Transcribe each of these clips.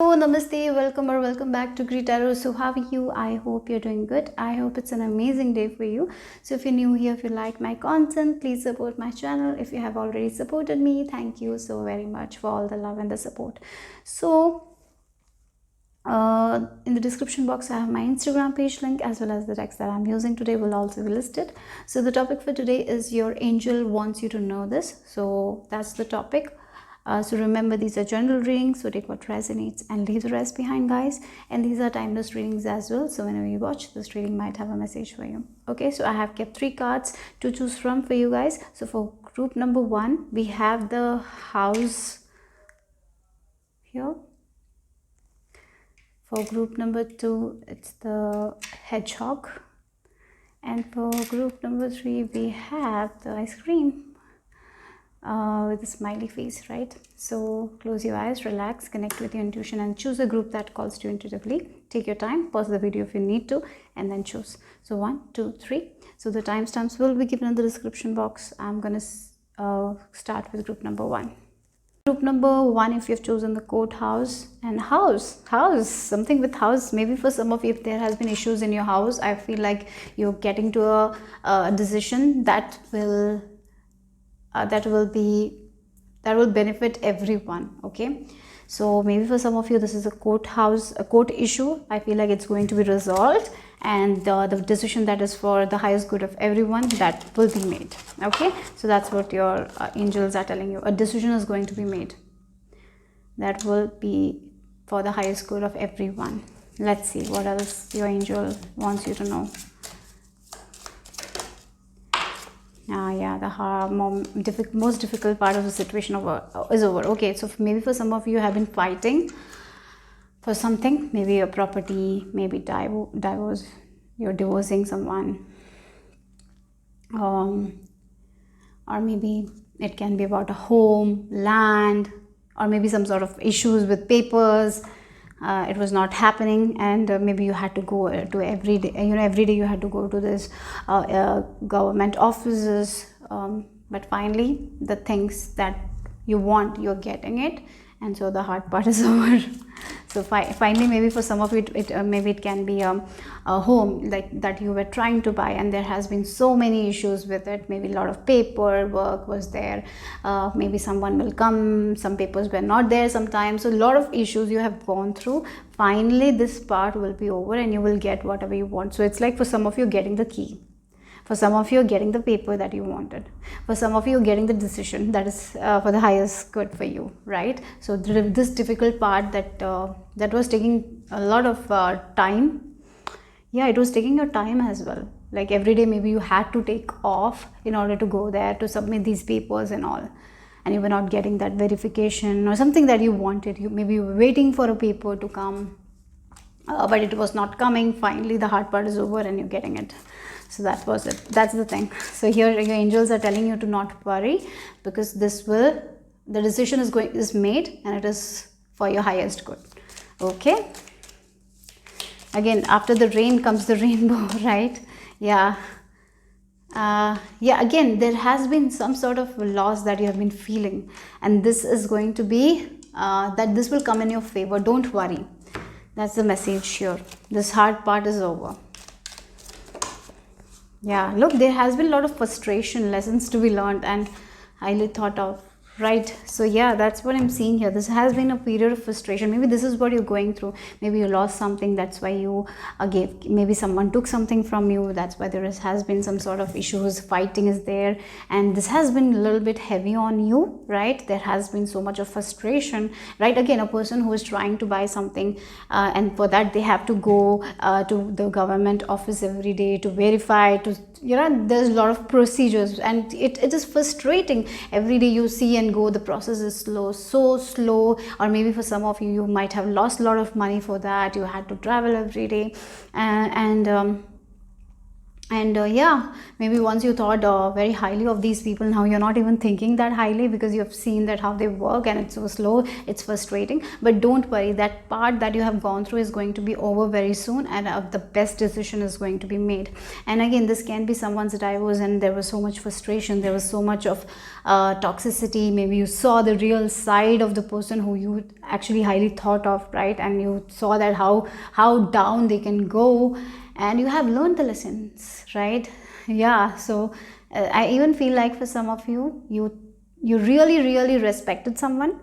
So namaste, welcome or welcome back to greetarot. So how are you? I hope you're doing good. I hope it's an amazing day for you. So if you're new here, if you like my content, please support my channel. If you have already supported me, thank you so very much for all the love and the support. So in the description box I have my Instagram page link, as well as the text that I'm using today will also be listed. So the topic for today is your angel wants you to know this. So that's the topic. So remember, these are general readings, so take what resonates and leave the rest behind, guys. And these are timeless readings as well, so whenever you watch, this reading might have a message for you. Okay, so I have kept 3 cards to choose from for you guys. So for group number 1, we have the house here. For group number 2, it's the hedgehog. And for group number 3, we have the ice cream. With a smiley face, right? So close your eyes, relax, connect with your intuition, and choose a group that calls to you intuitively. Take your time, pause the video if you need to, and then choose. So 1, 2, 3. So the timestamps will be given in the description box. I'm gonna start with group number 1. Group number 1, if you've chosen the courthouse and house, something with house. Maybe for some of you, if there has been issues in your house, I feel like you're getting to a decision that will benefit everyone. Okay, so maybe for some of you this is a court issue. I feel like it's going to be resolved, and the decision that is for the highest good of everyone, that will be made. Okay, so that's what your angels are telling you. A decision is going to be made that will be for the highest good of everyone. Let's see what else your angel wants you to know. Yeah, the most difficult part of the situation is over. Okay, so maybe for some of you have been fighting for something, maybe a property, maybe divorce, you're divorcing someone, or maybe it can be about a home, land, or maybe some sort of issues with papers. It was not happening, and maybe you had to go to every day, every day you had to go to this government offices, but finally the things that you want, you're getting it, and so the hard part is over. So finally, maybe for some of it, maybe it can be a home like that you were trying to buy, and there has been so many issues with it. Maybe a lot of paperwork was there. Maybe someone will come, some papers were not there sometimes. So a lot of issues you have gone through. Finally, this part will be over, and you will get whatever you want. So it's like for some of you getting the key. For some of you, getting the paper that you wanted. For some of you, getting the decision that is for the highest good for you, right? So this difficult part that was taking a lot of time. Yeah, it was taking your time as well. Like every day, maybe you had to take off in order to go there to submit these papers and all. And you were not getting that verification or something that you wanted. Maybe you were waiting for a paper to come, but it was not coming. Finally, the hard part is over, and you're getting it. So that was it. That's the thing. So here your angels are telling you to not worry, because the decision is made, and it is for your highest good. Okay, again, after the rain comes the rainbow, right? Yeah, again, there has been some sort of loss that you have been feeling, and this is going to be that this will come in your favor. Don't worry. That's the message here. This hard part is over. Yeah, look, there has been a lot of frustration, lessons to be learned and highly thought of, right? So yeah, that's what I'm seeing here. This has been a period of frustration. Maybe this is what you're going through. Maybe you lost something, that's why you maybe someone took something from you, that's why there has been some sort of issues, fighting is there, and this has been a little bit heavy on you, right? There has been so much of frustration, right? Again, a person who is trying to buy something, and for that they have to go to the government office every day to verify, to there's a lot of procedures, and it is frustrating. Every day you see and go, the process is so slow. Or maybe for some of you might have lost a lot of money for that. You had to travel every day, and And yeah, maybe once you thought very highly of these people, now you're not even thinking that highly because you have seen that how they work and it's so slow, it's frustrating. But don't worry, that part that you have gone through is going to be over very soon, and the best decision is going to be made. And again, this can be someone's divorce and there was so much frustration, there was so much of toxicity. Maybe you saw the real side of the person who you actually highly thought of, right? And you saw that how down they can go, and you have learned the lessons, right? Yeah. So I even feel like for some of you, you really respected someone,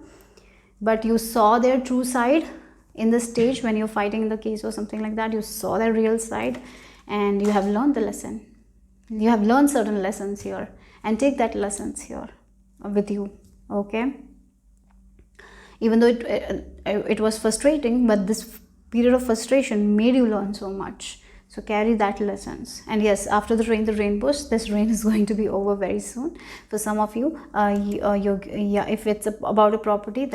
but you saw their true side in the stage when you're fighting in the case or something like that. You saw their real side, and you have learned the lesson. You have learned certain lessons here, and take that lessons here with you. Okay, even though it was frustrating, but this period of frustration made you learn so much. So carry that lessons. And yes, after the rainbows, this rain is going to be over very soon. For some of you, yeah, if it's about a property,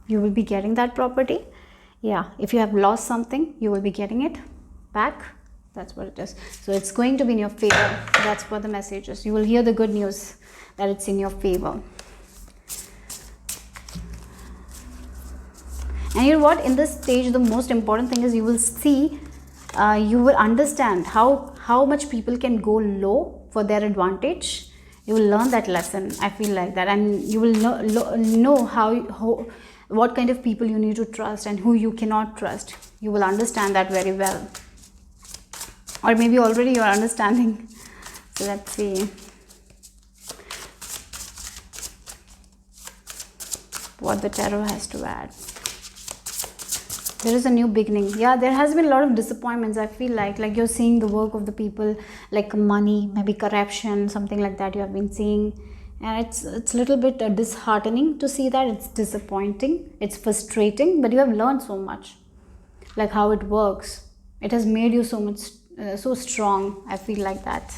you will be getting that property. Yeah, if you have lost something, you will be getting it back. That's what it is. So it's going to be in your favor. That's what the message is. You will hear the good news that it's in your favor. And you know what, in this stage the most important thing is you will see, you will understand how much people can go low for their advantage. You will learn that lesson, I feel like that. And you will know how what kind of people you need to trust and who you cannot trust. You will understand that very well, or maybe already you are understanding. So let's see what the tarot has to add. There is a new beginning. Yeah, there has been a lot of disappointments. I feel like you're seeing the work of the people, like money, maybe corruption, something like that you have been seeing. And it's a little bit disheartening to see that. It's disappointing, it's frustrating, but you have learned so much, like how it works. It has made you so much so strong, I feel like that.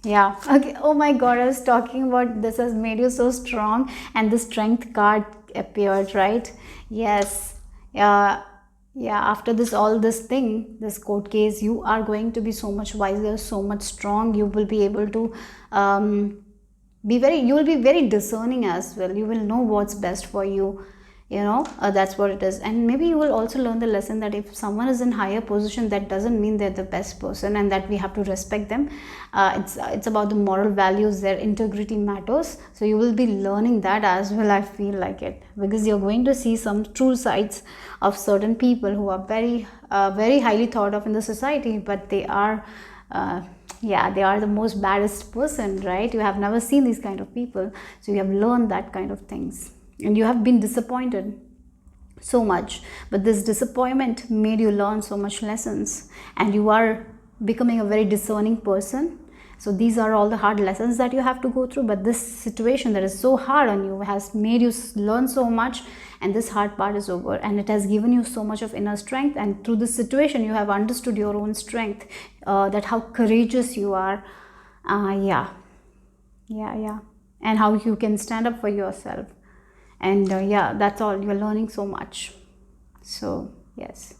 Yeah. Okay. Oh my god, I was talking about this has made you so strong, and the strength card appeared, right? Yes. Yeah. Yeah, after all this thing, this court case, you are going to be so much wiser, so much strong. You will be able to you will be very discerning as well. You will know what's best for you. That's what it is. And maybe you will also learn the lesson that if someone is in higher position, that doesn't mean they're the best person, and that we have to respect them. It's about the moral values. Their integrity matters. So you will be learning that as well, I feel like it, because you're going to see some true sides of certain people who are very highly thought of in the society, but they are yeah, they are the most baddest person, right? You have never seen these kind of people, so you have learned that kind of things. And you have been disappointed so much, but this disappointment made you learn so much lessons, and you are becoming a very discerning person. So these are all the hard lessons that you have to go through, but this situation that is so hard on you has made you learn so much, and this hard part is over, and it has given you so much of inner strength. And through this situation you have understood your own strength, that how courageous you are. Yeah, and how you can stand up for yourself. And yeah, that's all. You're learning so much. So yes,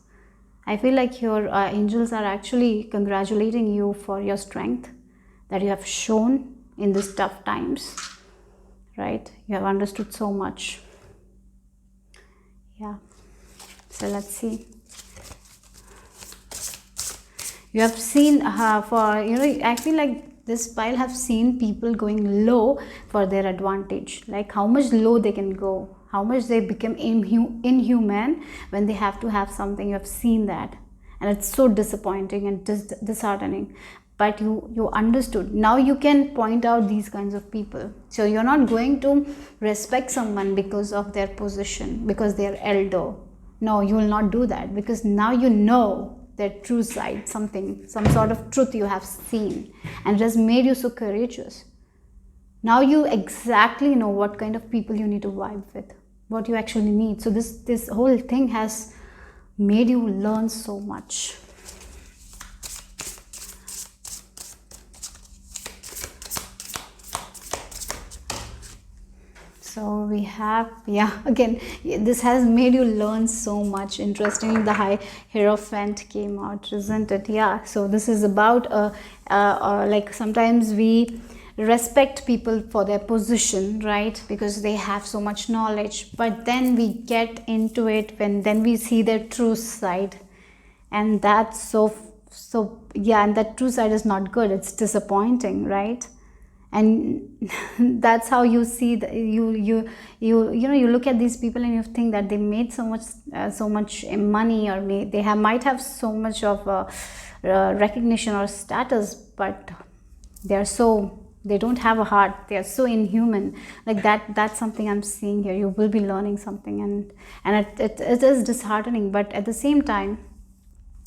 I feel like your angels are actually congratulating you for your strength that you have shown in these tough times, right? You have understood so much. Yeah. So let's see. You have seen I feel like this pile have seen people going low for their advantage, like how much low they can go, how much they become inhuman when they have to have something. You have seen that, and it's so disappointing and disheartening. But you understood. Now you can point out these kinds of people. So you're not going to respect someone because of their position, because they're elder. No, you will not do that, because now you know their true side, some sort of truth you have seen, and it has made you so courageous. Now you exactly know what kind of people you need to vibe with, what you actually need. So this whole thing has made you learn so much. So we have, yeah, again, this has made you learn so much. Interestingly, the high hierophant came out, isn't it? Yeah. So this is about like sometimes we respect people for their position, right? Because they have so much knowledge, but then we get into it when then we see their true side, and that's so yeah, and that true side is not good. It's disappointing, right? And that's how you see the, you know, you look at these people and you think that they made so much money, or might have so much of recognition or status, but they don't have a heart. They are so inhuman. Like that's something I'm seeing here. You will be learning something, and it is disheartening, but at the same time,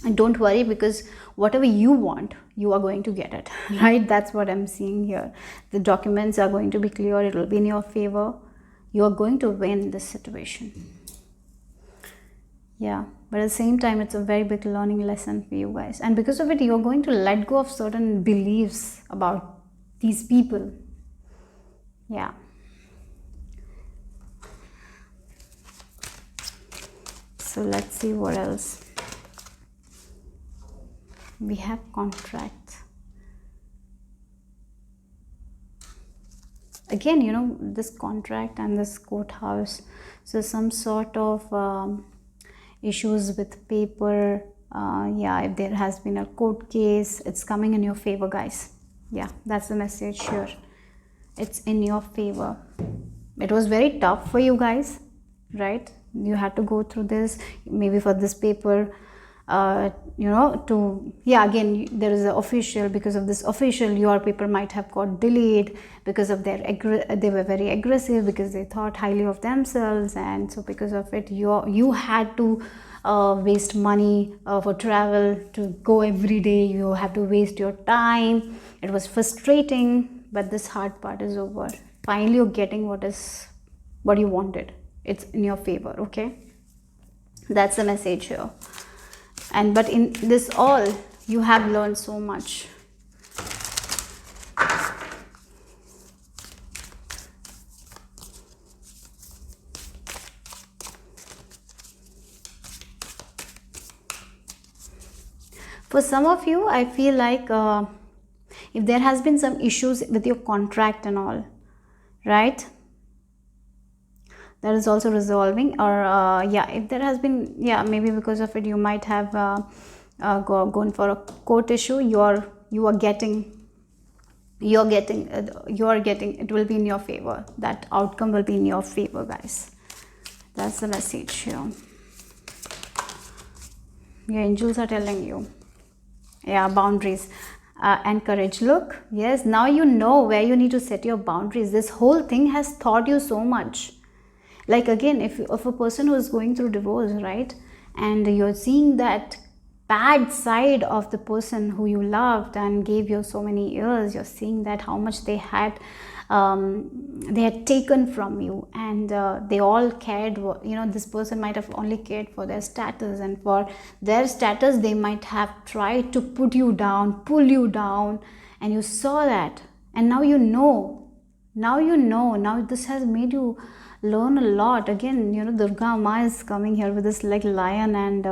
and don't worry, because whatever you want, you are going to get it. Right? That's what I'm seeing here. The documents are going to be clear. It will be in your favor. You are going to win this situation. Yeah, but at the same time, it's a very big learning lesson for you guys, and because of it, you're going to let go of certain beliefs about these people. Yeah. So let's see what else. We have contract. Again, you know, this contract and this courthouse. So some sort of issues with paper. Yeah, if there has been a court case, it's coming in your favor, guys. Yeah, that's the message here. It's in your favor. It was very tough for you guys, right? You had to go through this, maybe for this paper. You know, to, yeah, again, there is an official. Because of this official, your paper might have got delayed because of they were very aggressive, because they thought highly of themselves, and so because of it, you had to waste money for travel to go every day. You have to waste your time. It was frustrating, but this hard part is over. Finally, you're getting what you wanted. It's in your favor. Okay, that's the message here. And but in this all, you have learned so much. For some of you, I feel like if there has been some issues with your contract and all, right, that is also resolving. Or yeah, if there has been, yeah, maybe because of it, you might have gone for a court issue. You are getting it will be in your favor. That outcome will be in your favor, guys. That's the message here. Your angels are telling you. Yeah, boundaries and courage. Look, yes, now you know where you need to set your boundaries. This whole thing has taught you so much. Like, again, if a person who is going through divorce, right, and you're seeing that bad side of the person who you loved and gave you so many years, you're seeing that how much they had taken from you, and they all cared. You know, this person might have only cared for their status, and for their status they might have tried to put you down, pull you down, and you saw that, and now you know. Now this has made you learn a lot. Again, you know, Durga Ma is coming here with this like lion, and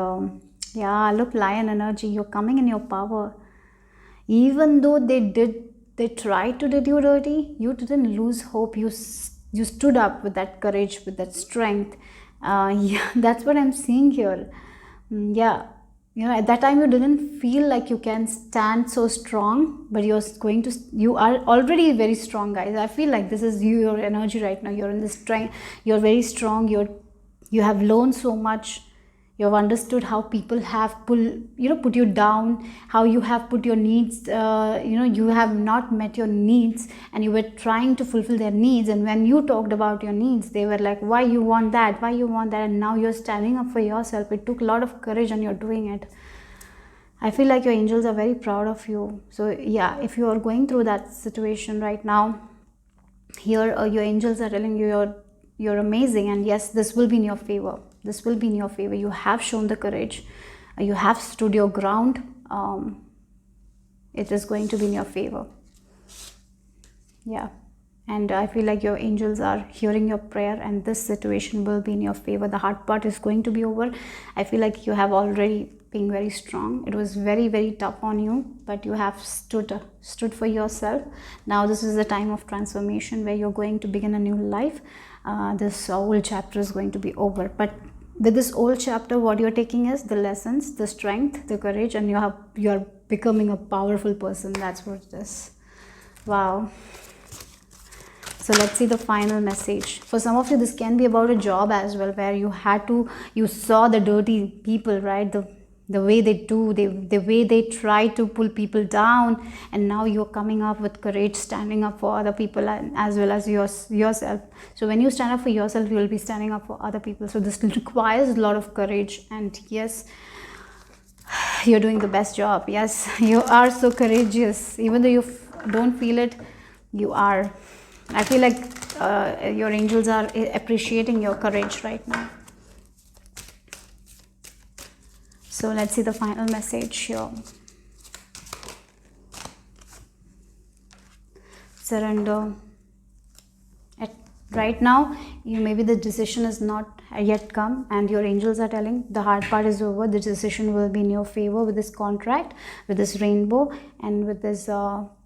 yeah, look, lion energy. You're coming in your power. Even though they tried to do you dirty, you didn't lose hope. You stood up with that courage, with that strength. Yeah, that's what I'm seeing here. Yeah, you know, at that time you didn't feel like you can stand so strong, but you are already very strong, guys. I feel like this is your energy right now. You're in this strength. You're very strong. You have learned so much. You have understood how people have put you down, how you have put your needs, you have not met your needs, and you were trying to fulfill their needs. And when you talked about your needs, they were like, why you want that, and now you're standing up for yourself. It took a lot of courage, and you're doing it. I feel like your angels are very proud of you. So yeah, if you are going through that situation right now, here your angels are telling you you're amazing, and yes, this will be in your favor. This will be in your favor. You have shown the courage. You have stood your ground. It is going to be in your favor. Yeah. And I feel like your angels are hearing your prayer, and this situation will be in your favor. The hard part is going to be over. I feel like you have already been very strong. It was very, very tough on you, but you have stood for yourself. Now this is the time of transformation where you're going to begin a new life. This old chapter is going to be over, but with this old chapter, what you're taking is the lessons, the strength, the courage, and you're becoming a powerful person. That's what it is. Wow. So let's see the final message. For some of you, this can be about a job as well, where you saw the dirty people, right? The way they do, the way they try to pull people down, and now you're coming up with courage, standing up for other people as well as yourself. So when you stand up for yourself, you will be standing up for other people. So this requires a lot of courage, and yes, you're doing the best job. Yes, you are so courageous. Even though you don't feel it, you are. I feel like your angels are appreciating your courage right now. So let's see the final message here. Surrender. Right now, maybe the decision is not yet come, and your angels are telling the hard part is over. The decision will be in your favor with this contract, with this rainbow, and with this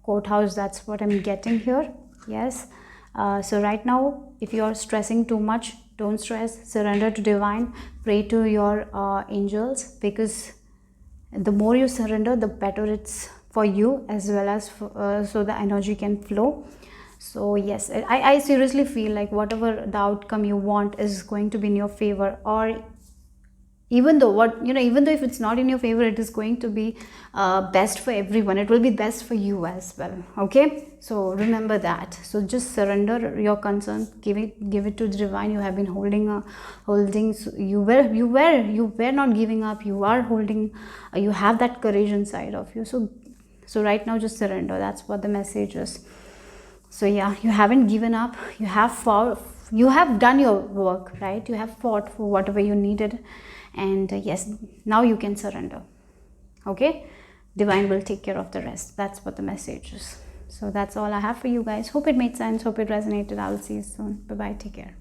courthouse. That's what I'm getting here. Yes. So right now, if you're stressing too much, don't stress. Surrender to divine. Pray to your angels, because the more you surrender, the better it's for you, as well as so the energy can flow. So yes, I seriously feel like whatever the outcome you want is going to be in your favor. Or even though if it's not in your favor, it is going to be best for everyone. It will be best for you as well. Okay, so remember that. So just surrender your concern, give it to the divine. You have been holding so you were not giving up. You are holding, you have that courage inside of you. So right now, just surrender. That's what the message is. So yeah, you haven't given up. You have fought, you have done your work, right? You have fought for whatever you needed, and yes, now you can surrender. Okay, divine will take care of the rest. That's what the message is. So that's all I have for you guys. Hope it made sense. Hope it resonated. I'll see you soon. Bye bye. Take care.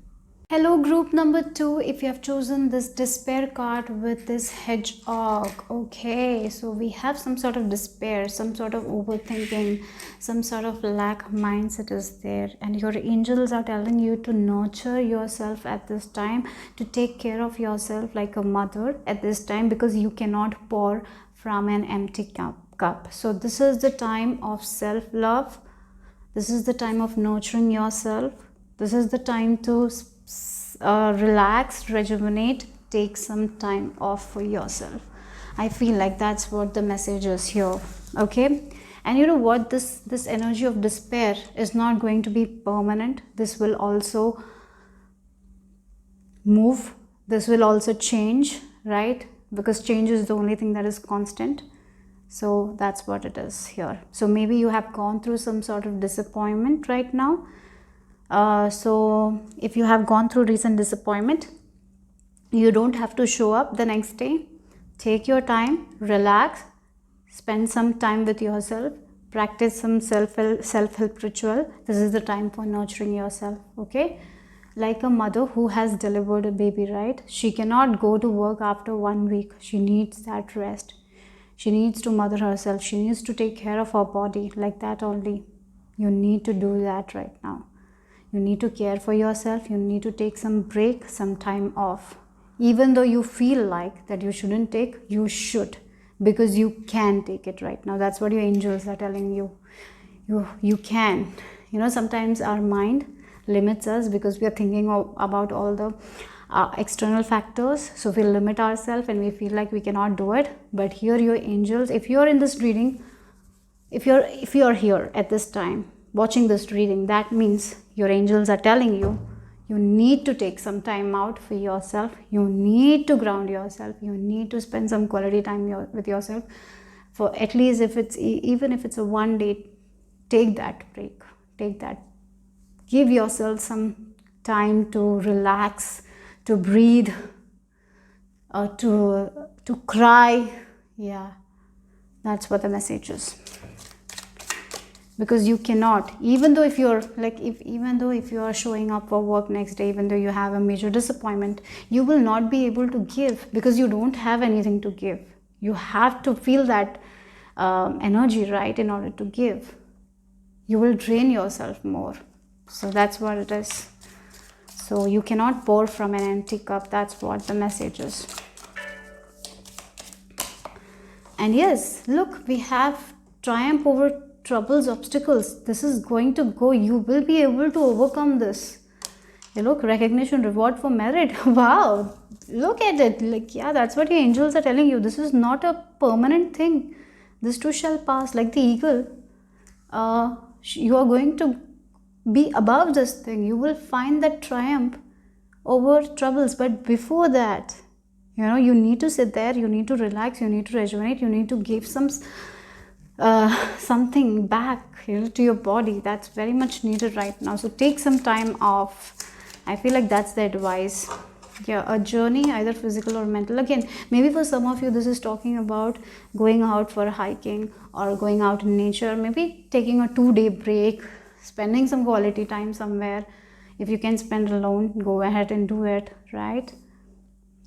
Hello, group number 2. If you have chosen this despair card with this hedgehog, okay, so we have some sort of despair, some sort of overthinking, some sort of lack mindset is there, and your angels are telling you to nurture yourself at this time, to take care of yourself like a mother at this time, because you cannot pour from an empty cup. So this is the time of self-love. This is the time of nurturing yourself. This is the time to relax, rejuvenate, take some time off for yourself. I feel like that's what the message is here. Okay, and you know what, this energy of despair is not going to be permanent. This will also move. This will also change, right? Because change is the only thing that is constant. So that's what it is here. So maybe you have gone through some sort of disappointment right now. So if you have gone through recent disappointment, you don't have to show up the next day. Take your time, relax, spend some time with yourself, practice some self-help ritual. This is the time for nurturing yourself. Okay, like a mother who has delivered a baby, right? She cannot go to work after 1 week. She needs that rest. She needs to mother herself. She needs to take care of her body, like that only. You need to do that right now. You need to care for yourself. You need to take some break, some time off. Even though you feel like that you shouldn't take, you should, because you can take it right now. That's what your angels are telling you. You can. Sometimes our mind limits us because we are thinking about all the external factors. So we limit ourselves and we feel like we cannot do it. But here your angels, if you're in this reading, if you're here at this time watching this reading, that means your angels are telling you, you need to take some time out for yourself. You need to ground yourself. You need to spend some quality time with yourself. For at least even if it's a 1 day, take that break. Take that. Give yourself some time to relax, to breathe, to cry. Yeah, that's what the message is. because you cannot, even though if you're like, even though if you are showing up for work next day, even though you have a major disappointment, you will not be able to give because you don't have anything to give. You have to feel that energy, right, in order to give. You will drain yourself more. So that's what it is. So you cannot pour from an empty cup. That's what the message is. And yes, look, we have triumph over troubles, obstacles. This is going to go. You will be able to overcome this. You look, recognition, reward for merit. Wow, look at it. Like, yeah, that's what your angels are telling you. This is not a permanent thing. This too shall pass. Like the eagle, you are going to be above this thing. You will find that triumph over troubles. But before that, you know, you need to sit there, you need to relax, you need to rejuvenate, you need to give something back, you know, to your body. That's very much needed right now. So take some time off. I feel like that's the advice. Yeah, a journey, either physical or mental. Again, maybe for some of you this is talking about going out for hiking or going out in nature, maybe taking a 2-day break, spending some quality time somewhere. If you can spend alone, go ahead and do it, right?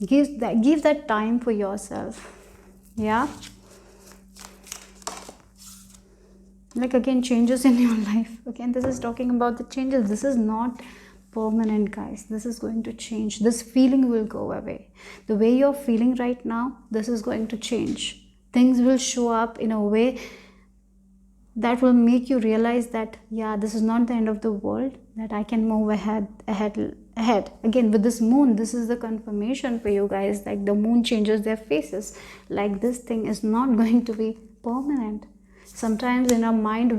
Give that time for yourself. Yeah, like again, changes in your life. Again, this is talking about the changes. This is not permanent, guys. This is going to change. This feeling will go away. The way you're feeling right now, this is going to change. Things will show up in a way that will make you realize that, yeah, this is not the end of the world, that I can move ahead. Again, with this moon, this is the confirmation for you guys. Like the moon changes their faces. Like this thing is not going to be permanent. Sometimes in our mind,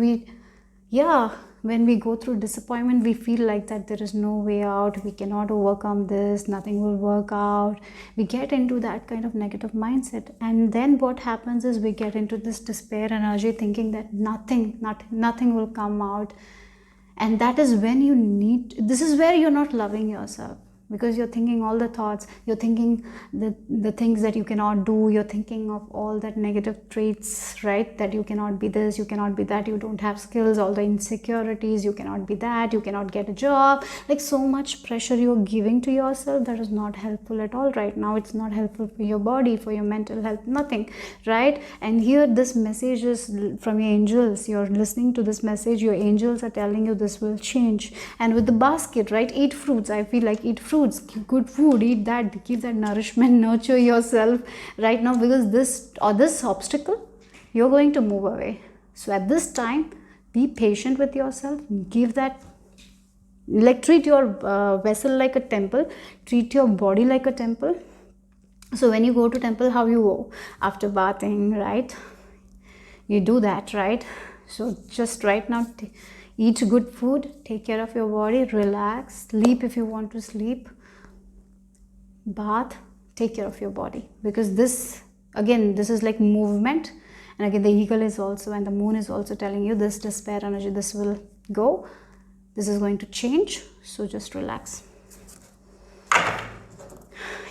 when we go through disappointment, we feel like that there is no way out, we cannot overcome this, nothing will work out. We get into that kind of negative mindset, and then what happens is we get into this despair energy, thinking that nothing will come out. And that is when this is where you're not loving yourself, because you're thinking all the thoughts, you're thinking the things that you cannot do, you're thinking of all that negative traits, right? That you cannot be this, you cannot be that, you don't have skills, all the insecurities, you cannot be that, you cannot get a job. Like so much pressure you're giving to yourself, that is not helpful at all right now. It's not helpful for your body, for your mental health, nothing, right? And here this message is from your angels. You're listening to this message, your angels are telling you this will change. And with the basket, right, eat fruits. I feel like eat fruits, good food, eat that, give that nourishment, nurture yourself right now, because this obstacle, you're going to move away. So at this time, be patient with yourself, give that, like treat your vessel like a temple, treat your body like a temple. So when you go to temple, how you go? After bathing, right? You do that, right? So just right now, eat good food, take care of your body, relax, sleep if you want to sleep, bath, take care of your body, because this is like movement. And again, the eagle is also, and the moon is also telling you this despair energy, this will go, this is going to change. So just relax.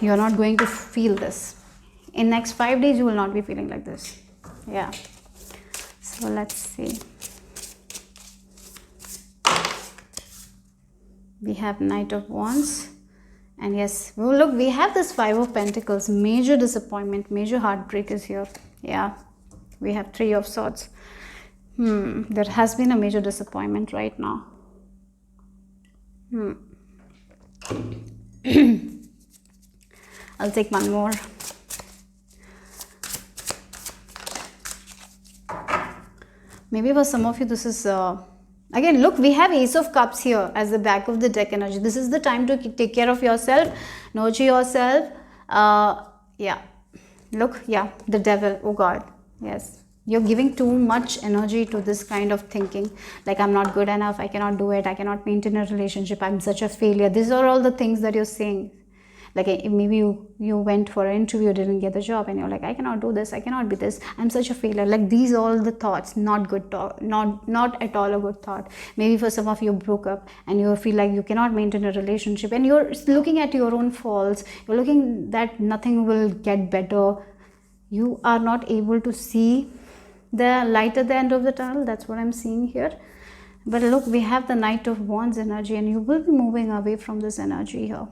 You're not going to feel this. In next 5 days, you will not be feeling like this. Yeah. So let's see. We have Knight of Wands, and yes, well, look, we have this 5 of Pentacles. Major disappointment, major heartbreak is here. Yeah, we have 3 of Swords. There has been a major disappointment right now. I'll take one more. Maybe for some of you, this is again, look, we have Ace of Cups here as the back of the deck energy. This is the time to take care of yourself, nurture yourself. Yeah, look, yeah, the Devil. Oh God, yes, you're giving too much energy to this kind of thinking, like I'm not good enough, I cannot do it, I cannot maintain a relationship, I'm such a failure. These are all the things that you're saying. Like maybe you went for an interview, didn't get the job, and you're like, I cannot do this, I cannot be this, I'm such a failure. Like these are all the thoughts, not good thought, not at all a good thought. Maybe for some of you broke up and you feel like you cannot maintain a relationship, and you're looking at your own faults, you're looking that nothing will get better. You are not able to see the light at the end of the tunnel. That's what I'm seeing here. But look, we have the Knight of Wands energy, and you will be moving away from this energy here.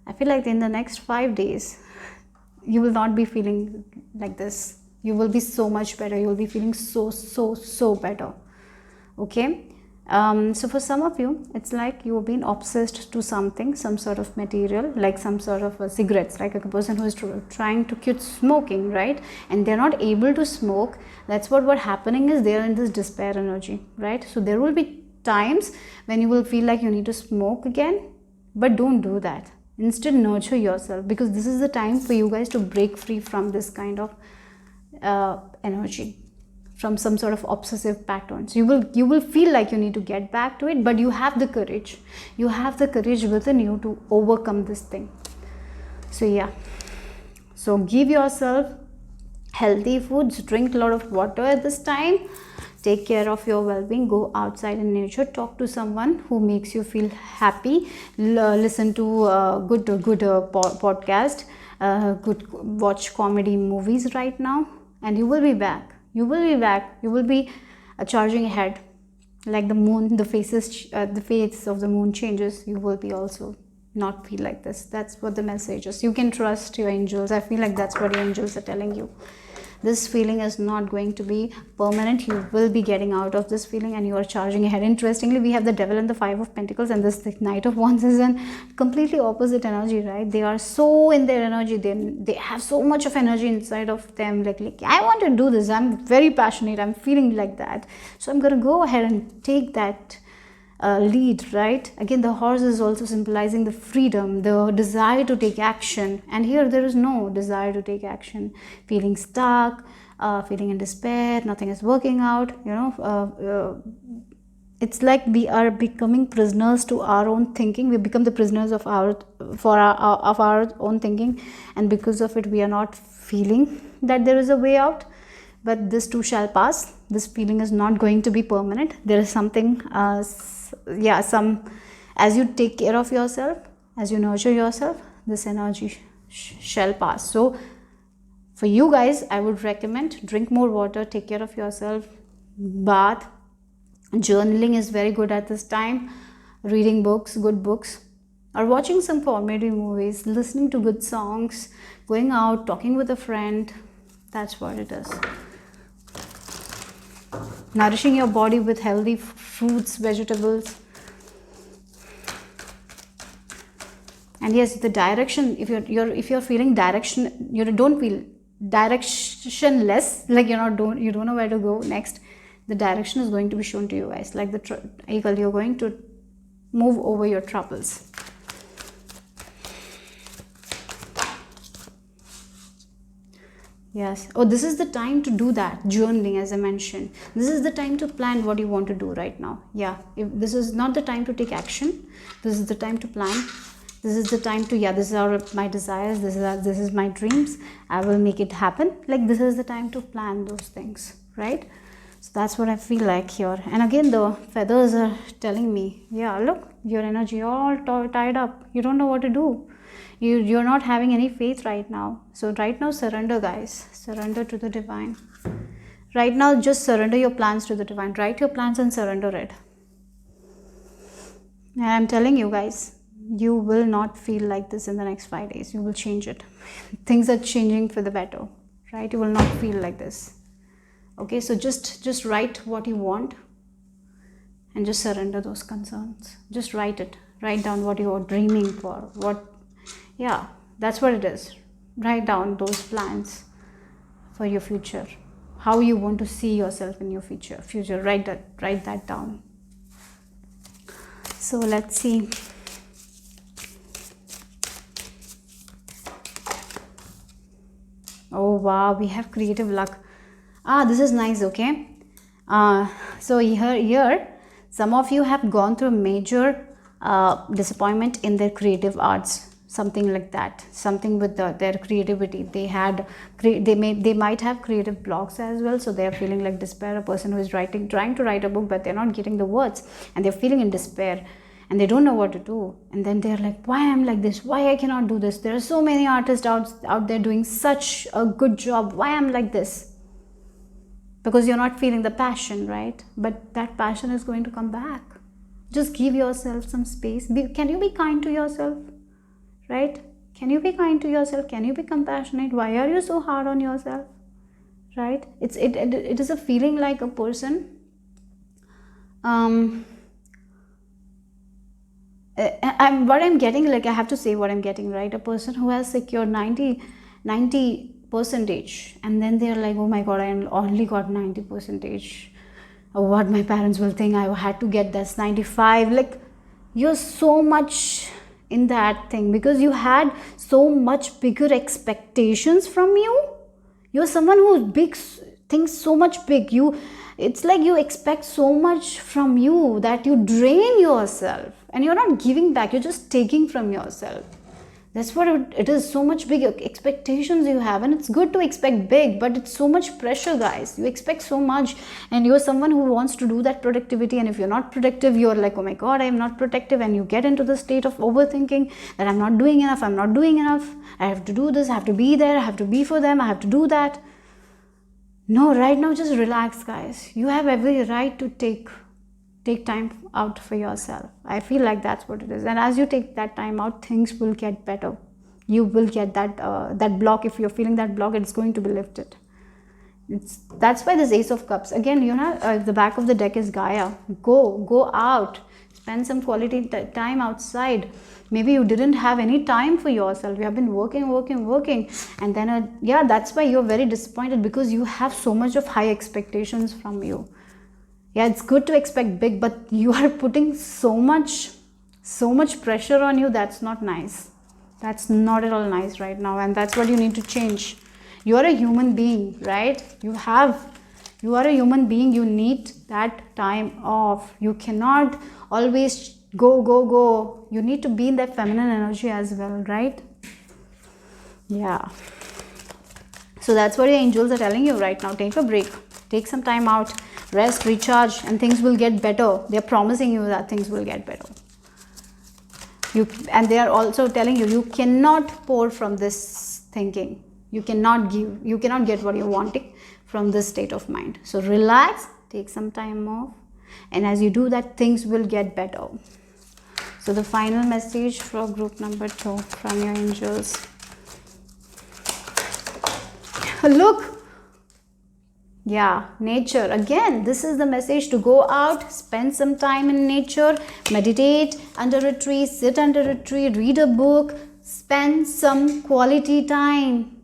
I feel like in the next 5 days, you will not be feeling like this. You will be so much better. You will be feeling so better. Okay. So for some of you, it's like you've been obsessed to something, some sort of material, like some sort of cigarettes, like a person who is trying to quit smoking, right? And they're not able to smoke. That's what happening is, they're in this despair energy, right? So there will be times when you will feel like you need to smoke again, but don't do that. Instead, nurture yourself, because this is the time for you guys to break free from this kind of energy, from some sort of obsessive patterns. You will feel like you need to get back to it, but you have the courage. You have the courage within you to overcome this thing. So yeah, so give yourself healthy foods, drink a lot of water at this time, take care of your well-being, go outside in nature, talk to someone who makes you feel happy, listen to good podcast, watch comedy movies right now, and you will be back. You will be charging ahead, like the moon, the face of the moon changes. You will be also not feel like this. That's what the message is. You can trust your angels. I feel like that's what your angels are telling you. This feeling is not going to be permanent. You will be getting out of this feeling, and you are charging ahead. Interestingly, we have the Devil and the Five of Pentacles, and this Knight of Wands is in completely opposite energy, right? They are so in their energy. They have so much of energy inside of them. Like I want to do this. I'm very passionate. I'm feeling like that. So I'm going to go ahead and take that lead, right? Again, the horse is also symbolizing the freedom, the desire to take action, and here there is no desire to take action. Feeling stuck, feeling in despair, nothing is working out, it's like we are becoming prisoners to our own thinking. We become the prisoners of our own thinking, and because of it we are not feeling that there is a way out. But this too shall pass. This feeling is not going to be permanent. There is something as you take care of yourself, as you nurture yourself, this energy shall pass. So for you guys, I would recommend drink more water, take care of yourself, bath, journaling is very good at this time, reading books, good books, or watching some comedy movies, listening to good songs, going out, talking with a friend. That's what it is. Nourishing your body with healthy fruits, vegetables. And yes, the direction, if you're feeling direction, you don't feel directionless, like you don't know where to go next, the direction is going to be shown to you guys, like the eagle. You're going to move over your troubles. Yes. Oh, this is the time to do that. Journaling, as I mentioned. This is the time to plan what you want to do right now. Yeah. If this is not the time to take action. This is the time to plan. This is the time to, this are my desires. This is my dreams. I will make it happen. Like this is the time to plan those things, right? So that's what I feel like here. And again, the feathers are telling me, yeah, look, your energy all tied up. You don't know what to do. You're not having any faith right now. So right now, surrender, guys. Surrender to the divine. Right now, just surrender your plans to the divine. Write your plans and surrender it. And I'm telling you guys, you will not feel like this in the next 5 days. You will change it. Things are changing for the better, right? You will not feel like this. Okay, so just write what you want and just surrender those concerns. Just write it. Write down what you are dreaming for. That's what it is. Write down those plans for your future. How you want to see yourself in your future. Write that down. So let's see. Oh wow, we have creative luck. This is nice. Okay. So here some of you have gone through major disappointment in their creative arts, something like that, something with their creativity. They might have creative blocks as well, so they are feeling like despair. A person who is trying to write a book, but they're not getting the words, and they're feeling in despair, and they don't know what to do. And then they're like, why I'm like this, why I cannot do this, there are so many artists out there doing such a good job, why I'm like this. because you're not feeling the passion, right? But that passion is going to come back. Just give yourself some space. Can you be kind to yourself, right? Can you be kind to yourself? Can you be compassionate? Why are you so hard on yourself, right? It is a feeling like a person, what I'm getting, like, I have to say what I'm getting, right? A person who has secured 90 percentage, and then they're like, oh my god, I only got 90 percentage. What my parents will think, I had to get this 95. Like, you're so much in that thing because you had so much bigger expectations from you. You're someone who thinks so much big. It's like you expect so much from you that you drain yourself, and you're not giving back, you're just taking from yourself. That's what it is. So much big expectations you have, and it's good to expect big, but it's so much pressure, guys. You expect so much, and you're someone who wants to do that productivity, and if you're not productive, you're like, oh my god, I'm not productive, and you get into the state of overthinking that I'm not doing enough, I have to do this, I have to be there, I have to be for them, I have to do that. No, right now, just relax, guys. You have every right to take time out for yourself. I feel like that's what it is. And as you take that time out, things will get better. You will get that block. If you're feeling that block, it's going to be lifted. That's why this Ace of Cups. Again, the back of the deck is Gaia. Go out. Spend some quality time outside. Maybe you didn't have any time for yourself. You have been working, and then that's why you're very disappointed, because you have so much of high expectations from you. Yeah, it's good to expect big, but you are putting so much pressure on you. That's not nice. That's not at all nice right now, and that's what you need to change. You are a human being, right? You are a human being. You need that time off. You cannot always go. You need to be in that feminine energy as well, right? Yeah. So that's what your angels are telling you right now. Take a break. Take some time out. Rest, recharge, and things will get better. They're promising you that things will get better. And they are also telling you cannot pour from this thinking. You cannot get what you're wanting from this state of mind. So relax, take some time off, and as you do that, things will get better. So the final message for group number 2 from your angels. Look, yeah, nature. Again, this is the message to go out, spend some time in nature, meditate under a tree, sit under a tree, read a book, spend some quality time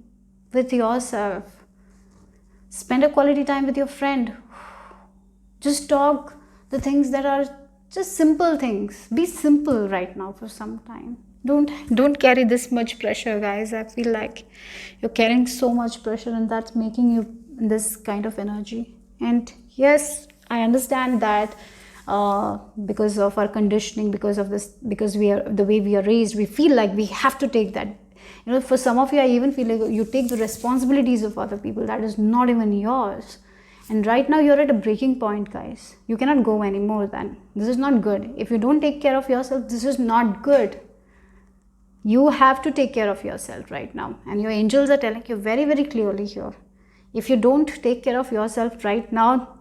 with yourself. Spend a quality time with your friend. Just talk the things that are just simple things. Be simple right now for some time. Don't carry this much pressure, guys. I feel like you're carrying so much pressure, and that's making you this kind of energy. And yes, I understand that because of our conditioning, because we are the way we are raised, we feel like we have to take that. For some of you, I even feel like you take the responsibilities of other people that is not even yours. And right now you're at a breaking point, guys. You cannot go anymore then. This is not good. If you don't take care of yourself, this is not good. You have to take care of yourself right now. And your angels are telling you very, very clearly here. If you don't take care of yourself right now,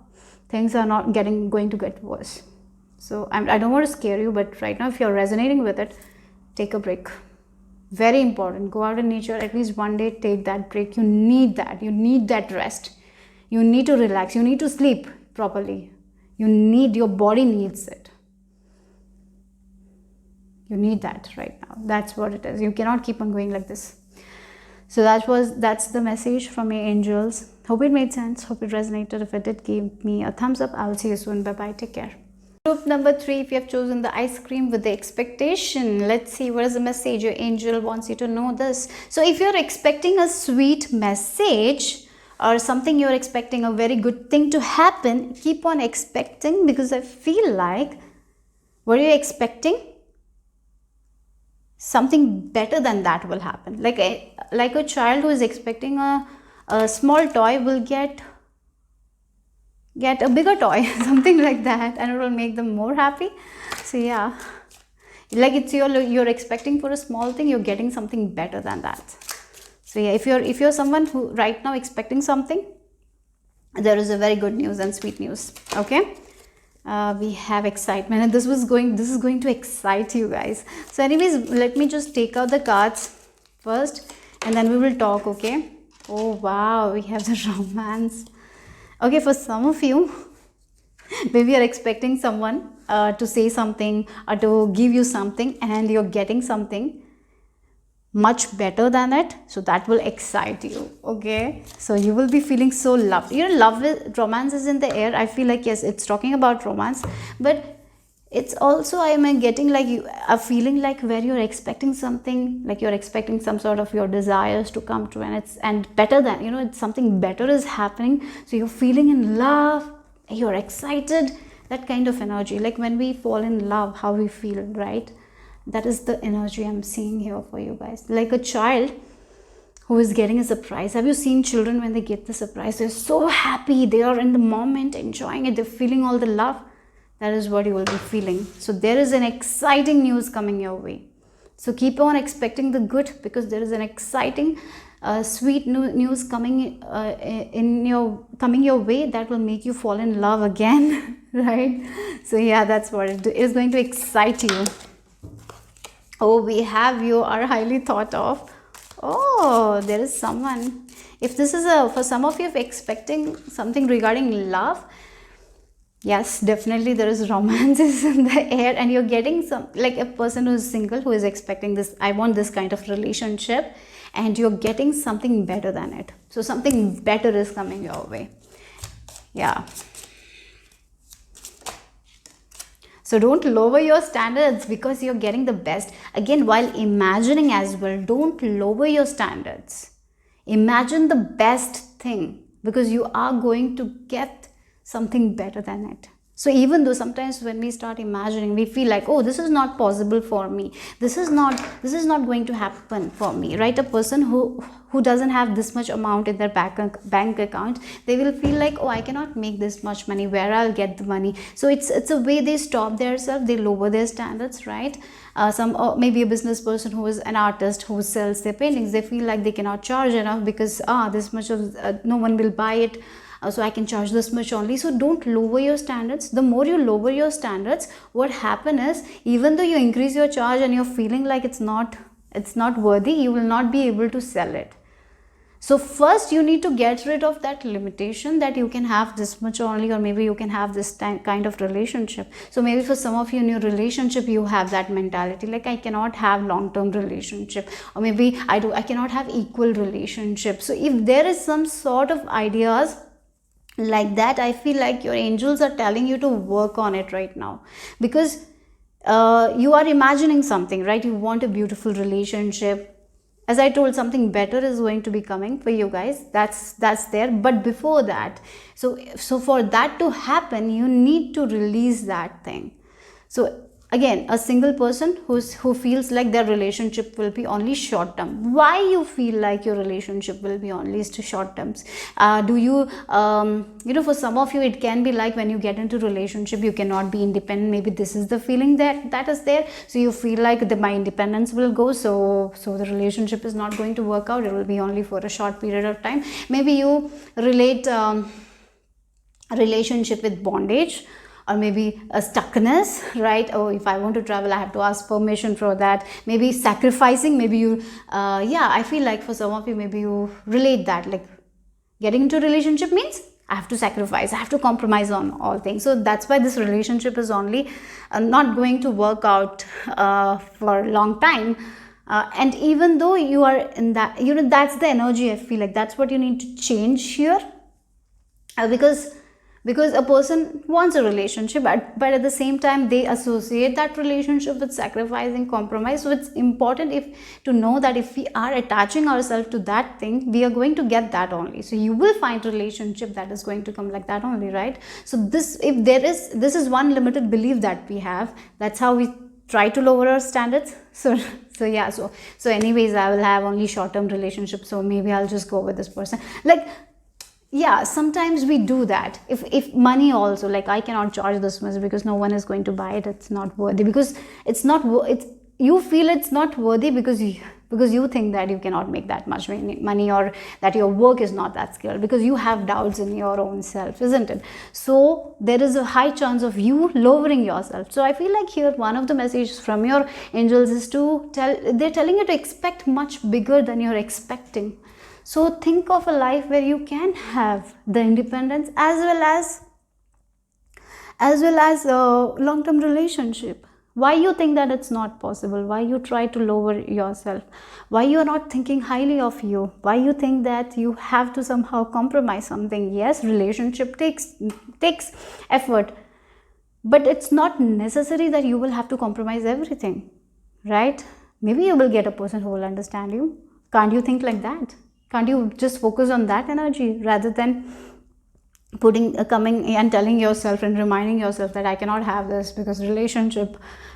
things are not going to get worse. So I don't want to scare you, but right now, if you're resonating with it, take a break. Very important. Go out in nature at least one day. Take that break. You need that. You need that rest. You need to relax. You need to sleep properly. Your body needs it. You need that right now. That's what it is. You cannot keep on going like this. So that's the message from your angels. Hope it made sense. Hope it resonated. If it did, give me a thumbs up. I'll see you soon. Bye-bye. Take care. Group number 3, if you have chosen the ice cream with the expectation, let's see what is the message. Your angel wants you to know this. So if you're expecting a sweet message or something, you're expecting a very good thing to happen, keep on expecting, because I feel like what you're expecting, something better than that will happen. Like a child who is expecting a small toy will get a bigger toy, something like that, and it will make them more happy. So yeah, like it's you're expecting for a small thing, you're getting something better than that. So yeah, if you're someone who right now expecting something, there is a very good news and sweet news. Okay, we have excitement, and this is going to excite you guys. So anyways, let me just take out the cards first, and then we will talk. Okay. Oh wow, we have the romance. Okay, for some of you, maybe you're expecting someone to say something or to give you something, and you're getting something much better than it, so that will excite you. Okay, so you will be feeling so loved. Love with romance is in the air. I feel like, yes, it's talking about romance, but it's also, I am getting like a feeling like where you're expecting something, like you're expecting some sort of your desires to come true, and better than, it's something better is happening, so you're feeling in love, you're excited, that kind of energy. Like when we fall in love, how we feel, right? That is the energy I'm seeing here for you guys. Like a child who is getting a surprise. Have you seen children when they get the surprise? They're so happy. They are in the moment, enjoying it. They're feeling all the love. That is what you will be feeling. So there is an exciting news coming your way. So keep on expecting the good, because there is an exciting, sweet news coming coming your way that will make you fall in love again, right? So yeah, that's what it is going to excite you. Oh, we have you are highly thought of. Oh, there is someone. If this is for some of you, if expecting something regarding love, yes, definitely there is romance is in the air, and you're getting some, like a person who is single, who is expecting this, I want this kind of relationship, and you're getting something better than it. So something better is coming your way. Yeah. So don't lower your standards because you're getting the best. Again, while imagining as well, don't lower your standards. Imagine the best thing, because you are going to get something better than it. So even though sometimes when we start imagining, we feel like, oh, this is not possible for me. This is not going to happen for me, right? A person who doesn't have this much amount in their bank account, they will feel like, oh, I cannot make this much money. Where I'll get the money? So it's a way they stop themselves. They lower their standards, right? Maybe a business person who is an artist who sells their paintings, they feel like they cannot charge enough because this much of no one will buy it. So I can charge this much only. So don't lower your standards. The more you lower your standards, what happen is, even though you increase your charge and you're feeling like it's not worthy, you will not be able to sell it. So first you need to get rid of that limitation that you can have this much only, or maybe you can have this kind of relationship. So maybe for some of you in your relationship, you have that mentality like, I cannot have long-term relationship, or maybe I cannot have equal relationship. So if there is some sort of ideas like that, I feel like your angels are telling you to work on it right now, because you are imagining something, right? You want a beautiful relationship. As I told, something better is going to be coming for you guys. That's there. But before that, so for that to happen, you need to release that thing. So again, a single person who feels like their relationship will be only short term. Why you feel like your relationship will be only short terms? Do you for some of you, it can be like when you get into relationship, you cannot be independent. Maybe this is the feeling that is there. So you feel like my independence will go. So the relationship is not going to work out. It will be only for a short period of time. Maybe you relate a relationship with bondage, or maybe a stuckness, right? Oh, if I want to travel, I have to ask permission for that. Maybe sacrificing, maybe you I feel like for some of you, maybe you relate that, like getting into a relationship means I have to sacrifice, I have to compromise on all things. So that's why this relationship is only not going to work out for a long time. And even though you are in that, that's the energy. I feel like that's what you need to change here, because a person wants a relationship, but at the same time they associate that relationship with sacrificing, compromise. So it's important to know that if we are attaching ourselves to that thing, we are going to get that only. So you will find a relationship that is going to come like that only, right? So this is one limited belief that we have. That's how we try to lower our standards. So anyways, I will have only short-term relationships, so maybe I'll just go with this person. Like, yeah, sometimes we do that. If money also, like, I cannot charge this much because no one is going to buy it, it's not worthy, because you feel it's not worthy because because you think that you cannot make that much money, or that your work is not that skilled, because you have doubts in your own self, isn't it? So there is a high chance of you lowering yourself. So I feel like here one of the messages from your angels is they're telling you to expect much bigger than you're expecting. So think of a life where you can have the independence as well as a long-term relationship. Why you think that it's not possible? Why you try to lower yourself? Why you're not thinking highly of you? Why you think that you have to somehow compromise something? Yes, relationship takes effort, but it's not necessary that you will have to compromise everything, right? Maybe you will get a person who will understand you. Can't you think like that? Can't you just focus on that energy rather than coming and telling yourself and reminding yourself that I cannot have this, because relationship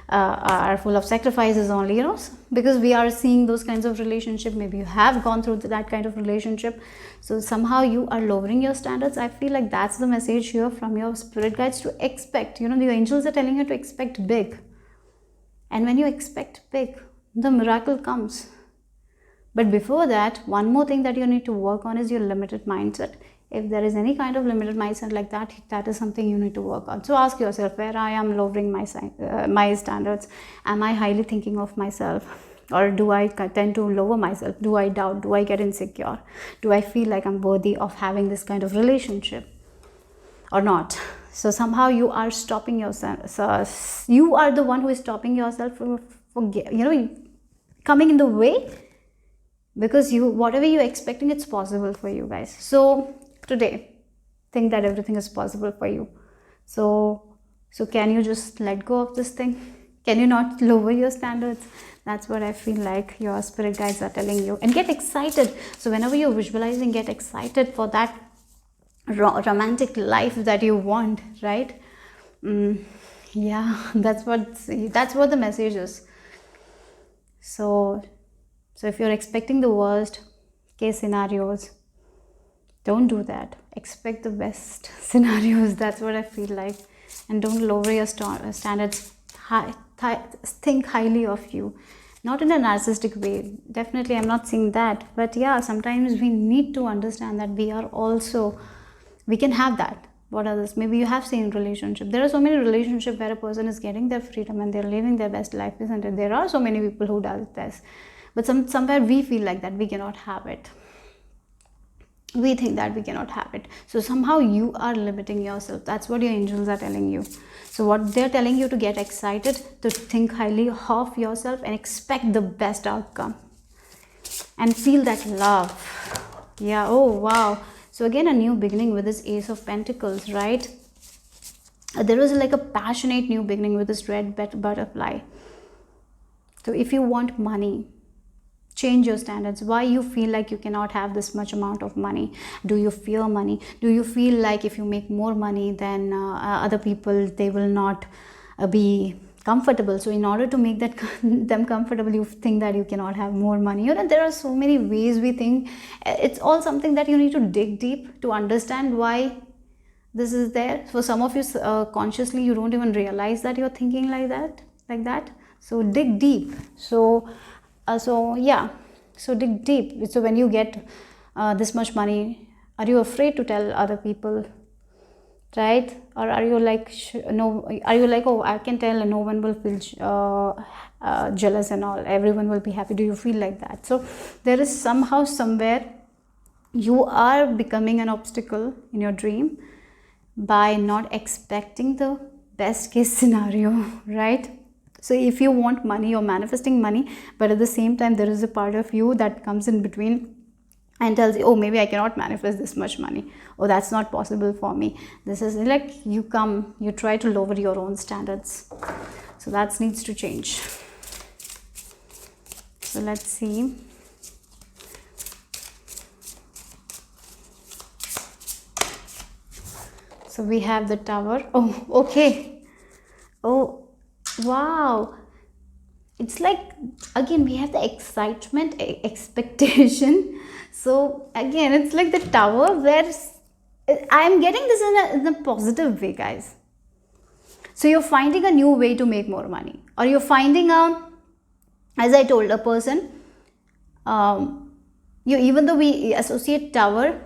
are full of sacrifices only, because we are seeing those kinds of relationship. Maybe you have gone through that kind of relationship, so somehow you are lowering your standards. I feel like that's the message here from your spirit guides, to expect, the angels are telling you to expect big, and when you expect big, the miracle comes. But before that, one more thing that you need to work on is your limited mindset. If there is any kind of limited mindset like that, that is something you need to work on. So ask yourself, where I am lowering my standards. Am I highly thinking of myself, or do I tend to lower myself? Do I doubt? Do I get insecure? Do I feel like I'm worthy of having this kind of relationship or not? So somehow you are stopping yourself. So you are the one who is stopping yourself from coming in the way, because whatever you're expecting, it's possible for you guys. So today, think that everything is possible for you. So can you just let go of this thing? Can you not lower your standards? That's what I feel like your spirit guides are telling you. And get excited. So whenever you're visualizing, get excited for that romantic life that you want, right? Yeah, that's what the message is. So if you're expecting the worst case scenarios, don't do that. Expect the best scenarios. That's what I feel like. And don't lower your standards. Think highly of you. Not in a narcissistic way. Definitely, I'm not saying that. But yeah, sometimes we need to understand that we can have that. What are this? Maybe you have seen relationship. There are so many relationships where a person is getting their freedom and they're living their best life, isn't it? There are so many people who does this. But somewhere we feel like that we cannot have it. We think that we cannot have it. So somehow you are limiting yourself. That's what your angels are telling you. So what they're telling you, to get excited, to think highly of yourself and expect the best outcome. And feel that love. Yeah, oh wow. So again, a new beginning with this Ace of Pentacles, right? There was like a passionate new beginning with this red butterfly. So if you want money, change your standards. Why you feel like you cannot have this much amount of money? Do you fear money? Do you feel like if you make more money than other people, they will not be comfortable? So in order to make them comfortable, you think that you cannot have more money. There are so many ways we think. It's all something that you need to dig deep to understand why this is there. For some of you, consciously, you don't even realize that you're thinking like that. So dig deep. So dig deep. So when you get this much money, are you afraid to tell other people, right? Or are you like, oh, I can tell and no one will feel jealous and all, everyone will be happy? Do you feel like that? So there is somehow, somewhere, you are becoming an obstacle in your dream by not expecting the best case scenario, right? So if you want money, you're manifesting money, but at the same time, there is a part of you that comes in between and tells you, oh, maybe I cannot manifest this much money. Oh, that's not possible for me. This is like you try to lower your own standards. So that needs to change. So let's see. So we have the Tower. Oh, okay. Oh, wow. It's like, again, we have the excitement, expectation. So again, it's like the Tower, where I'm getting this in a positive way, guys. So you're finding a new way to make more money, or you're finding as I told, a person Even though we associate tower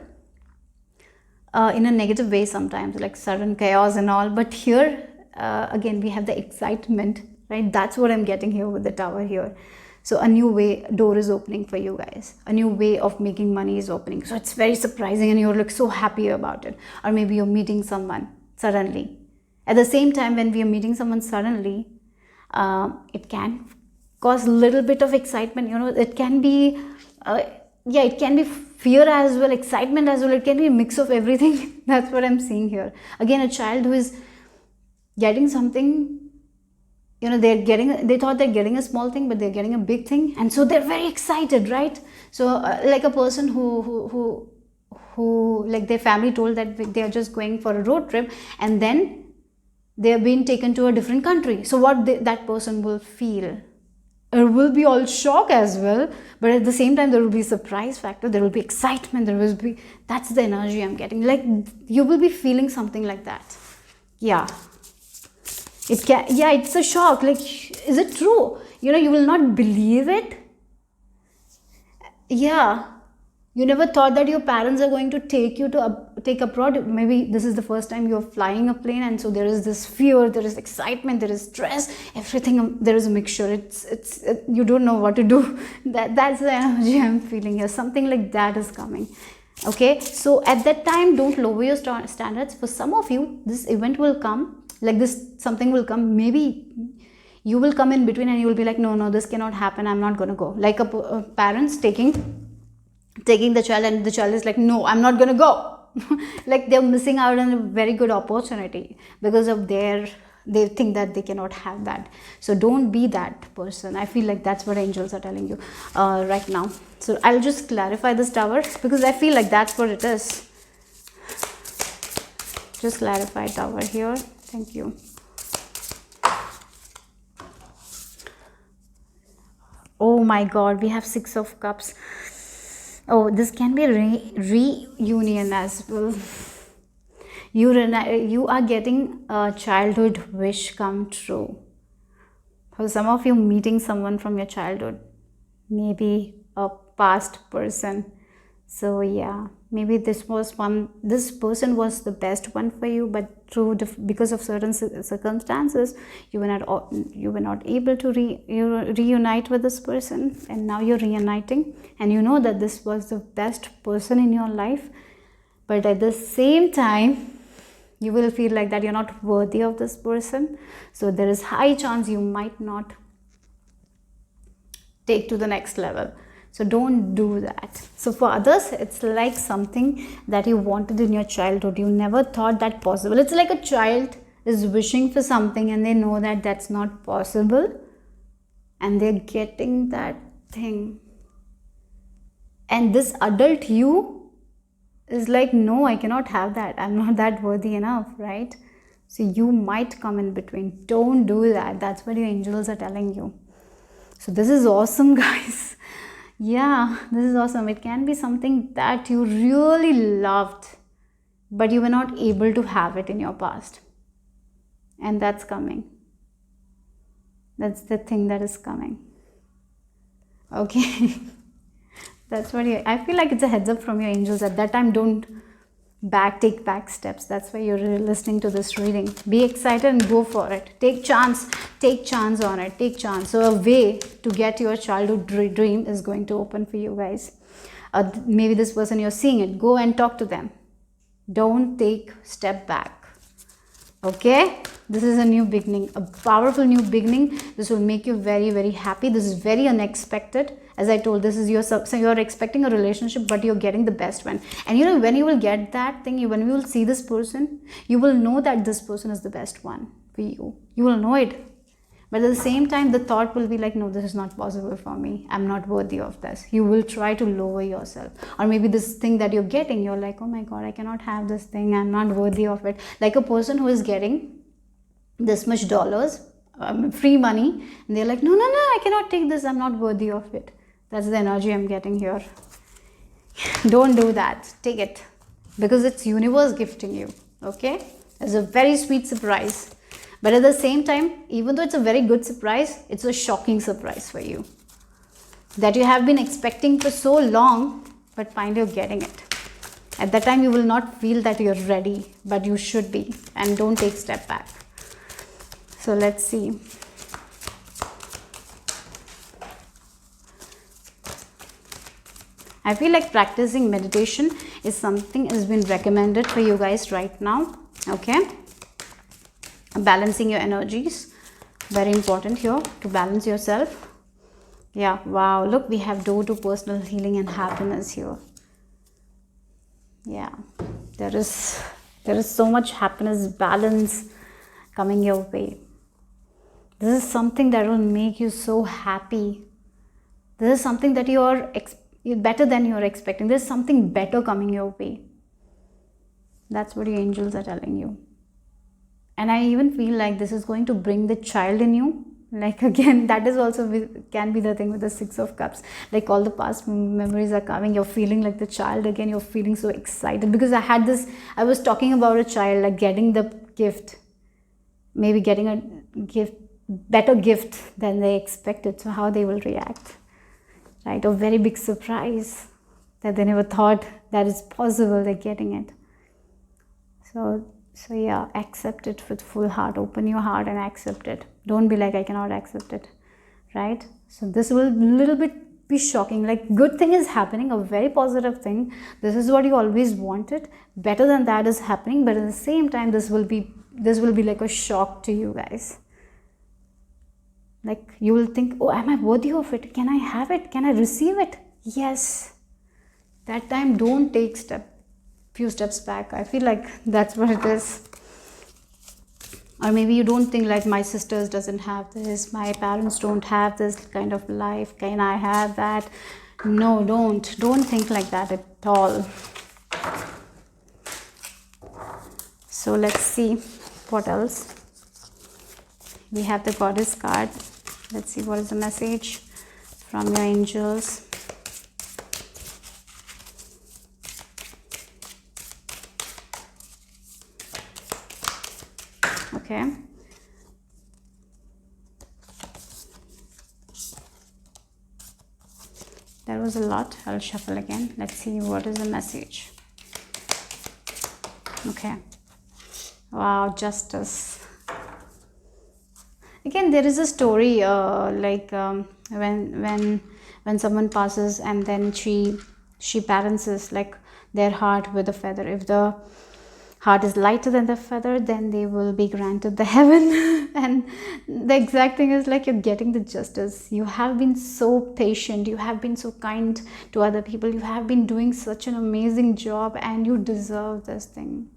in a negative way sometimes, like sudden chaos and all, but here again we have the excitement, right? That's what I'm getting here with the tower here. So a new way door is opening for you guys, a new way of making money is opening, so it's very surprising and you're like so happy about it. Or maybe you're meeting someone suddenly. At the same time, when we are meeting someone suddenly, it can cause a little bit of excitement, it can be it can be fear as well, excitement as well, it can be a mix of everything. That's what I'm seeing here. Again, a child who is getting something, they thought they're getting a small thing, but they're getting a big thing, and so they're very excited, right? So like a person who like their family told that they are just going for a road trip, and then they have been taken to a different country. So what that person will feel, it will be all shock as well, but at the same time there will be surprise factor, there will be excitement, that's the energy I'm getting. Like you will be feeling something like that. It's a shock. Like, is it true? You will not believe it. You never thought that your parents are going to take you to take abroad. Maybe this is the first time you're flying a plane, and so there is this fear, there is excitement, there is stress, everything. There is a mixture. You don't know what to do. That's the energy I'm feeling here. Something like that is coming. Okay, so at that time, don't lower your standards. For some of you, this event will come. Like this, something will come. Maybe you will come in between, and you will be like, no, this cannot happen. I'm not gonna go. Like a parents taking the child, and the child is like, no, I'm not gonna go. Like they're missing out on a very good opportunity because of they think that they cannot have that. So don't be that person. I feel like that's what angels are telling you right now. So I'll just clarify this tower, because I feel like that's what it is. Just clarify tower here. Thank you. Oh my god, we have 6 of cups. Oh, this can be reunion as well. You are getting a childhood wish come true. For some of you, meeting someone from your childhood, maybe a past person. So yeah, maybe this person was the best one for you, but because of certain circumstances, you were not able to reunite with this person, and now you're reuniting, and you know that this was the best person in your life, but at the same time you will feel like that you're not worthy of this person. So there is high chance you might not take to the next level. So don't do that. So for others, it's like something that you wanted in your childhood. You never thought that possible. It's like a child is wishing for something, and they know that that's not possible, and they're getting that thing. And this adult you is like, no, I cannot have that. I'm not that worthy enough, right? So you might come in between. Don't do that. That's what your angels are telling you. So this is awesome, guys. Yeah, this is awesome. It can be something that you really loved, but you were not able to have it in your past. And that's coming. That's the thing that is coming. Okay. That's what I feel like it's a heads up from your angels. At that time, don't take back steps. That's why you're listening to this reading. Be excited and go for it. Take chance on it. Take chance. So a way to get your childhood dream is going to open for you guys. Maybe this person, you're seeing it, go and talk to them. Don't take step back. Okay, this is a new beginning, a powerful new beginning. This will make you very, very happy. This is very unexpected. As I told, this is so you're expecting a relationship, but you're getting the best one. And when you will get that thing, when you will see this person, you will know that this person is the best one for you. You will know it. But at the same time, the thought will be like, no, this is not possible for me. I'm not worthy of this. You will try to lower yourself. Or maybe this thing that you're getting, you're like, oh my God, I cannot have this thing. I'm not worthy of it. Like a person who is getting this much dollars, free money, and they're like, no, I cannot take this. I'm not worthy of it. That's the energy I'm getting here. Don't do that. Take it. Because it's universe gifting you. Okay? It's a very sweet surprise. But at the same time, even though it's a very good surprise, it's a shocking surprise for you. that you have been expecting for so long, but finally you're getting it. At that time you will not feel that you're ready, but you should be, and don't take step back. So let's see. I feel like practicing meditation is something has been recommended for you guys right now. Okay, balancing your energies, very important here to balance yourself. Yeah, wow, look, we have door to personal healing and happiness here. Yeah, there is so much happiness, balance coming your way. This is something that will make you so happy. This is something that you're better than you're expecting. There's something better coming your way. That's what your angels are telling you. And I even feel like this is going to bring the child in you. Like, again, that is also can be the thing with the Six of Cups. Like, all the past memories are coming. You're feeling like the child again. You're feeling so excited because I was talking about a child, like getting the gift, maybe getting a gift, better gift than they expected. So how they will react, right? A very big surprise that they never thought that is possible. They're getting it. So yeah, accept it with full heart. Open your heart and accept it. Don't be like, I cannot accept it, right? So this will little bit be shocking. Like, good thing is happening, a very positive thing. This is what you always wanted. Better than that is happening, but at the same time, this will be like a shock to you guys. Like, you will think, oh, am I worthy of it? Can I have it? Can I receive it? Yes. That time, don't take few steps back. I feel like that's what it is. Or maybe you don't think like, my sisters doesn't have this, my parents don't have this kind of life, can I have that? No, don't think like that at all. So let's see what else. We have the Goddess card. Let's see what is the message from your angels. Okay. That was a lot. I'll shuffle again. Let's see what is the message. Okay. Wow, Justice. Again, there is a story when someone passes and then she balances like their heart with a feather. If the heart is lighter than the feather, then they will be granted the heaven. And the exact thing is like, you're getting the justice. You have been so patient, you have been so kind to other people, you have been doing such an amazing job, and you deserve this thing.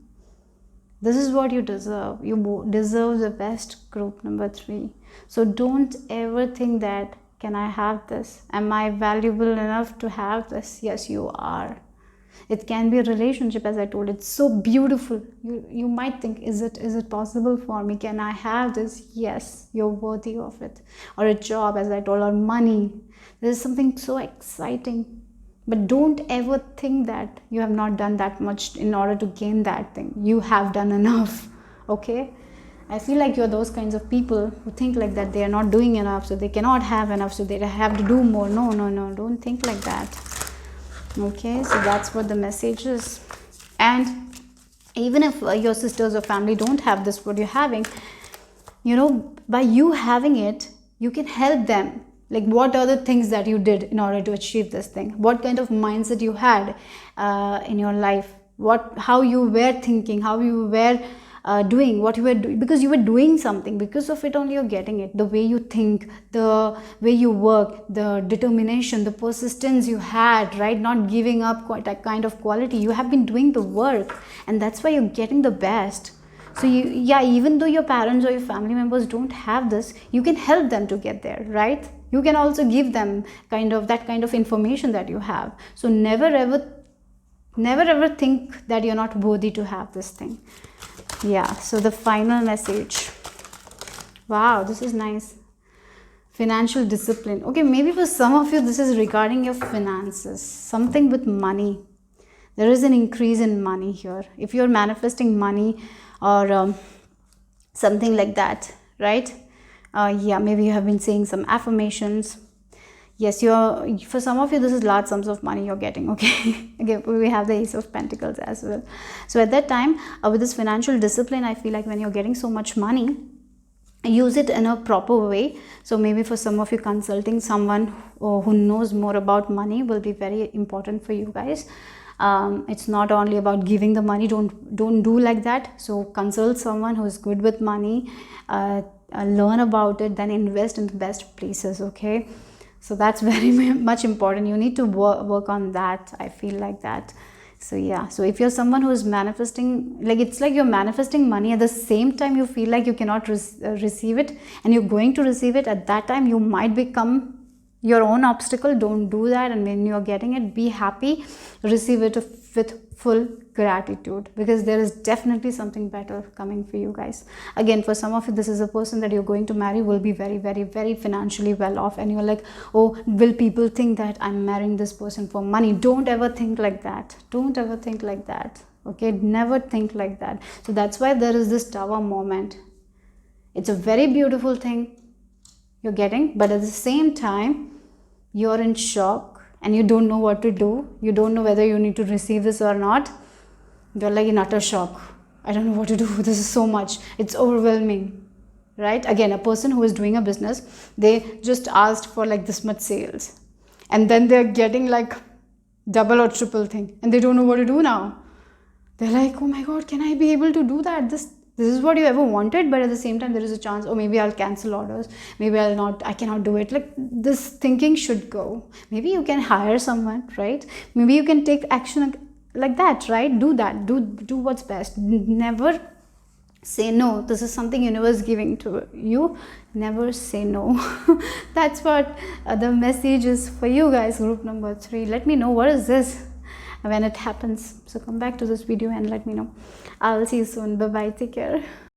This is what you deserve. You deserve the best, group number 3. So don't ever think that, can I have this? Am I valuable enough to have this? Yes, you are. It can be a relationship, as I told. It's so beautiful. You might think, is it possible for me? Can I have this? Yes, you're worthy of it. Or a job, as I told, or money. There's something so exciting. But don't ever think that you have not done that much in order to gain that thing. You have done enough. Okay? I feel like you're those kinds of people who think like that they are not doing enough, so they cannot have enough, so they have to do more. No. Don't think like that. Okay, so that's what the message is. And even if your sisters or family don't have this, what you're having, by you having it, you can help them. Like, what are the things that you did in order to achieve this thing? What kind of mindset you had in your life? How you were thinking, how you were doing, what you were doing, because you were doing something. Because of it only you're getting it. The way you think, the way you work, the determination, the persistence you had, right? Not giving up that kind of quality. You have been doing the work, and that's why you're getting the best. So even though your parents or your family members don't have this, you can help them to get there, right? You can also give them that kind of information that you have. So never ever think that you're not worthy to have this thing. Yeah, so the final message. Wow, this is nice. Financial discipline. Okay, maybe for some of you, this is regarding your finances. Something with money. There is an increase in money here. If you're manifesting money or something like that, right? Maybe you have been saying some affirmations. Yes, you're, for some of you this is large sums of money you're getting, okay. Okay, we have the Ace of Pentacles as well. So at that time, with this financial discipline, I feel like when you're getting so much money, use it in a proper way. So maybe for some of you, consulting someone who knows more about money will be very important for you guys. It's not only about giving the money, don't do like that. So consult someone who is good with money, learn about it, then invest in the best places, okay. So that's very much important. You need to work on that, I feel like that. So yeah, so if you're someone who is manifesting, like it's like you're manifesting money, at the same time you feel like you cannot receive it, and you're going to receive it, at that time you might become your own obstacle. Don't do that. And when you're getting it, be happy, receive it with full gratitude, because there is definitely something better coming for you guys. Again, for some of you, this is a person that you're going to marry, will be very, very, very financially well off, and you're like, oh, will people think that I'm marrying this person for money? Don't ever think like that. Don't ever think like that, okay. Never think like that. So that's why there is this Tower moment. It's a very beautiful thing you're getting, but at the same time you're in shock and you don't know what to do. You don't know whether you need to receive this or not. You're like in utter shock. I don't know what to do. This is so much. It's overwhelming, right? Again, a person who is doing a business, they just asked for like this much sales, and then they're getting like double or triple thing, and they don't know what to do now. They're like, oh my god, can I be able to do that? This is what you ever wanted, but at the same time there is a chance, oh, maybe I'll cancel orders, maybe I cannot do it. Like, this thinking should go. Maybe you can hire someone, right? Maybe you can take action like that, right? Do that. Do what's best. Never say no. This is something universe giving to you. Never say no. That's what the message is for you guys, group number 3. Let me know what is this when it happens. So come back to this video and let me know. I'll see you soon. Bye bye. Take care.